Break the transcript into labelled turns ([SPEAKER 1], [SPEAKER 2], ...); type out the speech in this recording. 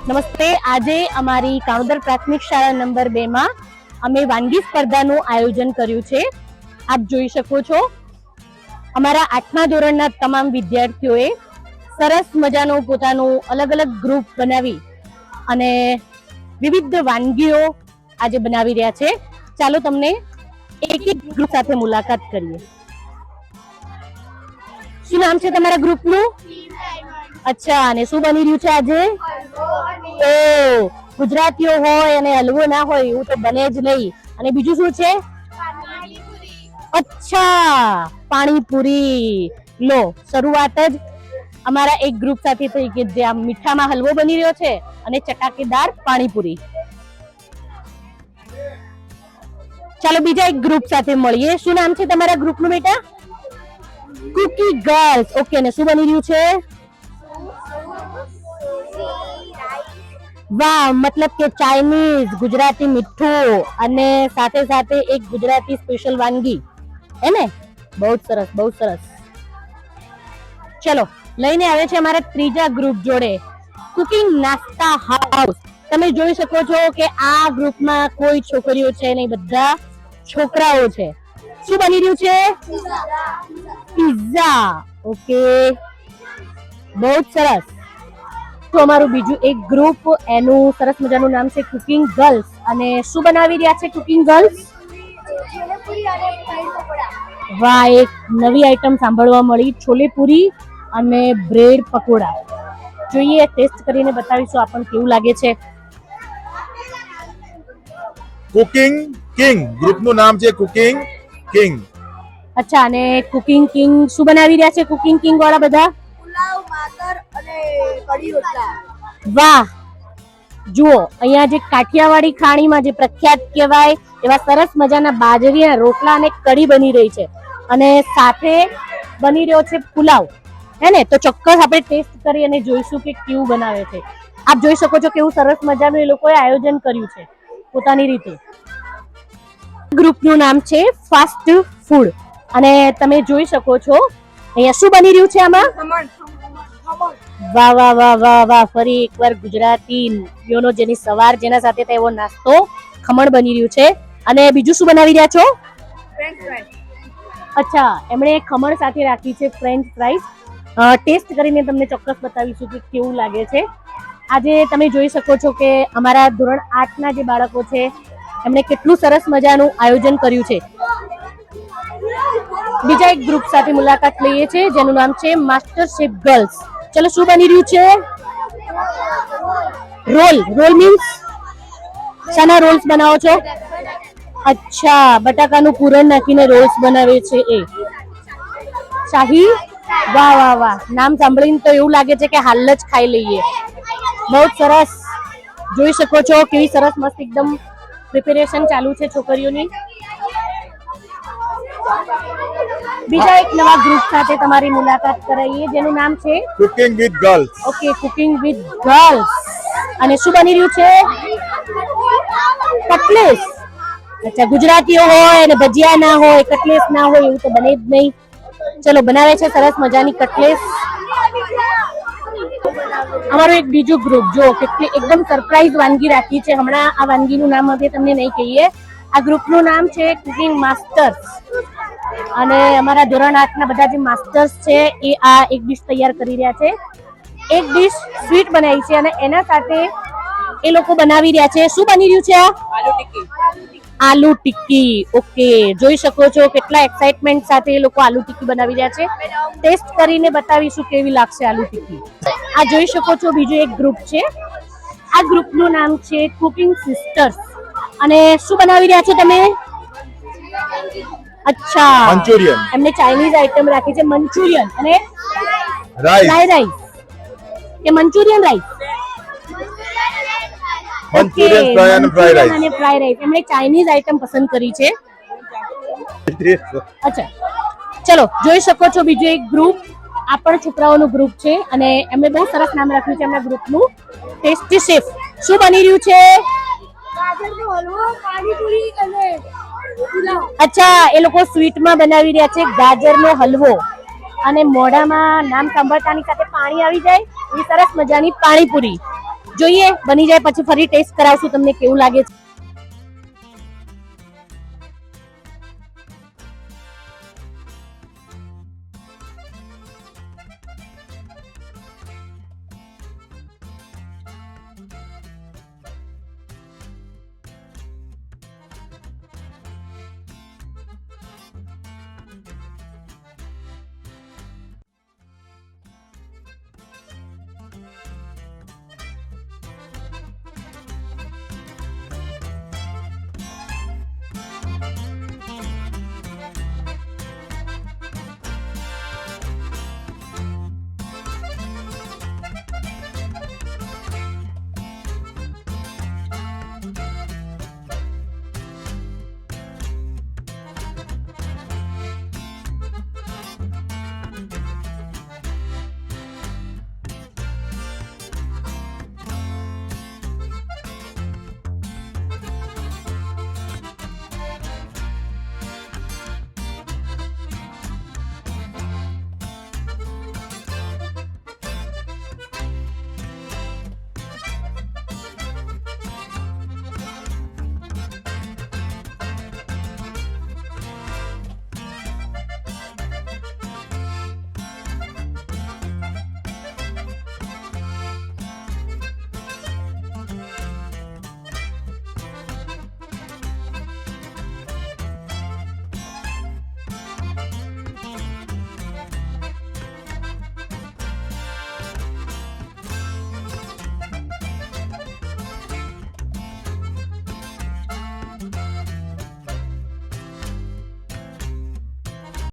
[SPEAKER 1] નમસ્તે. આજે અમારી કાણોદર પ્રાથમિક શાળા નંબર 2 માં અમે વાનગી સ્પર્ધાનું આયોજન કર્યું છે. આપ જોઈ શકો છો અમારા 8મા ધોરણના તમામ વિદ્યાર્થીઓએ સરસ મજાનું પોતાનું અલગ અલગ ગ્રુપ બનાવી અને વિવિધ વાનગીઓ આજે બનાવી રહ્યા છે. ચાલો તમને એક એક ગ્રુપ સાથે મુલાકાત કરીએ. શું નામ છે તમારા ગ્રુપનું? અચ્છા, અને શું બની રહ્યું છે આજે? ગુજરાતીઓ હોય અને હલવો ના હોય એવું તો બને જ નહીં. અને બીજું શું છે? અચ્છા, પાણીપુરી. લો, શરૂઆત જ અમારા એક ગ્રુપ સાથે થઈ કે જ્યાં મીઠામાં હલવો બની રહ્યો છે અને ચટાકેદાર પાણીપુરી. ચાલો બીજા એક ગ્રુપ સાથે મળીએ. શું નામ છે તમારા ગ્રુપનું બેટા? Cookie girls. ઓકે, ને શું બની રહ્યું છે? વાહ, મતલબ કે ચાઇનીઝ, ગુજરાતી મીઠું અને સાથે સાથે એક ગુજરાતી સ્પેશિયલ વાનગી, હે ને? બહુ સરસ, બહુ સરસ. ચલો, લઈને આવે છે અમારા ત્રીજા ગ્રુપ જોડે કુકિંગ નાસ્તા હાઉસ. તમે જોઈ શકો છો કે આ ગ્રુપમાં કોઈ છોકરીઓ છે નહીં, બધા છોકરાઓ છે. શું બની રહ્યું છે? પિઝા. ઓકે, બહુ સરસ. તો અમારું બીજું એક ગ્રુપ, એનું સરસ મજાનું નામ છે કુકિંગ ગર્લ્સ. અને શું બનાવી રહ્યા છે કુકિંગ ગર્લ્સ? વાહ, એક નવી આઈટમ સાંભળવા મળી, છોલે પૂરી અને બ્રેડ પકોડા. જોઈએ, ટેસ્ટ કરીને બતાવીશું આપણને કેવું લાગે છે.
[SPEAKER 2] કુકિંગ કિંગ ગ્રુપનું નામ છે કુકિંગ કિંગ.
[SPEAKER 1] અચ્છા, અને કુકિંગ કિંગ શું બનાવી રહ્યા છે કુકિંગ કિંગ વાળા બધા?
[SPEAKER 3] પુલાવ, માતર અને કઢી રોટલા.
[SPEAKER 1] વાહ, જુઓ અહીંયા જે કાઠિયાવાડી ખાણીમાં જે પ્રખ્યાત કહેવાય એવા સરસ મજાના બાજરીના રોટલા અને કઢી બની રહી છે અને સાથે બની રહ્યો છે પુલાવ, હે ને? તો ચોક્કસ આપણે ટેસ્ટ કરી અને જોઈશું કે કેવું બનાવે છે. આપ જોઈ શકો છો કેવું સરસ મજાનું એ લોકોએ આયોજન કર્યું છે પોતાની રીતે. ગ્રુપનું નામ છે ફાસ્ટ ફૂડ અને તમે જોઈ શકો છો અહીંયા શું બની રહ્યું છે આમાં? વાહ વાહ વાહ વાહ વાહ, ફરી એકવાર ગુજરાતીઓનો જેની સવાર જેના સાથે થાય એવો નાસ્તો ખમણ બની રહ્યું છે. અને બીજું શું બનાવી રહ્યા છો? અચ્છા, એમણે ખમણ સાથે રાખી છે ફ્રેન્ચ ફ્રાઈઝ. ટેસ્ટ કરીને તમને ચોક્કસ બતાવીશું કે કેવું લાગે છે. આજે તમે જોઈ શકો છો કે અમારા ધોરણ 8ના જે બાળકો છે એમણે કેટલું સરસ મજાનું આયોજન કર્યું છે. બીજા એક ગ્રુપ સાથે મુલાકાત લઈએ છીએ જેનું નામ છે માસ્ટર શેફ ગર્લ્સ. ચલો, શું બની રહ્યું છે? રોલ. રોલ મીન્સ શાના રોલ્સ બનાવો છો? અચ્છા, બટાકાનું પૂરણ નાખીને રોલ્સ બનાવે છે એ. શાહી. વાહ વાહ વાહ, નામ સાંભળીને તો એવું લાગે છે કે હાલ જ ખાઈ લઈએ. બહુ સરસ. જોઈ શકો છો કેવી સરસ મસ્ત એકદમ પ્રિપેરેશન ચાલુ છે છોકરીઓની. બીજા એક નવા ગ્રુપ સાથે તમારી મુલાકાત કરાવીએ જેનું નામ છે
[SPEAKER 2] cooking with girls.
[SPEAKER 1] Okay, cooking with girls. અને શું બની રહ્યું છે? કટલેસ. અચ્છા, ગુજરાતીઓ હોય અને ભજીયા ના હોય, કટલેસ ના હોય એવું તો બને જ નહીં. ચલો, બનાવે છે સરસ મજાની કટલેસ. અમારો એક બીજું ગ્રુપ, જો કેટલી એકદમ સરપ્રાઈઝ વાનગી રાખી છે. હમણાં આ વાનગીનું નામ હવે તમને નહીં કહીએ. આ ગ્રુપનું નામ છે કુકિંગ માસ્ટર્સ અને અમારા ધોરણ 8ના બધા જે માસ્ટર્સ છે એ આ એક ડિશ તૈયાર કરી રહ્યા છે. એક ડિશ સ્વીટ બનાવી છે અને એના સાથે એ લોકો બનાવી રહ્યા છે. શું બની રહ્યું છે આ? આલુ ટિક્કી. ઓકે, જોઈ શકો છો કેટલા એક્સાઇટમેન્ટ સાથે એ લોકો આલુ ટિક્કી બનાવી રહ્યા છે. ટેસ્ટ કરીને બતાવીશું કેવી લાગશે આલુ ટિક્કી. આ જોઈ શકો છો બીજો એક ગ્રુપ છે. આ ગ્રુપનું નામ છે કુકિંગ સિસ્ટર્સ. અને શું બનાવી રહ્યા છો તમે? અચ્છા,
[SPEAKER 2] મંચુરિયન.
[SPEAKER 1] એમને ચાઇનીઝ આઈટમ રાખી છે, મંચુરિયન અને
[SPEAKER 2] રાઈસ.
[SPEAKER 1] ફ્રાઈડ રાઈસ કે મંચુરિયન રાઈસ?
[SPEAKER 2] મંચુરિયન ફ્રાય અને ફ્રાઈડ રાઈસ.
[SPEAKER 1] અને ફ્રાઈડ રાઈસ. એમણે ચાઇનીઝ આઈટમ પસંદ કરી છે. અચ્છા, ચલો જોઈ શકો છો બીજો એક ગ્રુપ, આ પણ છોકરાઓનું ગ્રુપ છે અને એમણે બહુ સરસ નામ રાખ્યું છે એમના ગ્રુપનું, ટેસ્ટી શેફ. શું બની રહ્યું છે?
[SPEAKER 3] ગાજરનો હલવો, પાણીપુરી અને પુલાવ.
[SPEAKER 1] અચ્છા, એ લોકો સ્વીટમાં બનાવી રહ્યા છે ગાજરનો હલવો અને મોઢામાં નામ સાંભળતાની સાથે પાણી આવી જાય એવી સરસ મજાની પાણીપુરી. જોઈએ બની જાય પછી ફરી ટેસ્ટ કરાવશું તમને કેવું લાગે છે.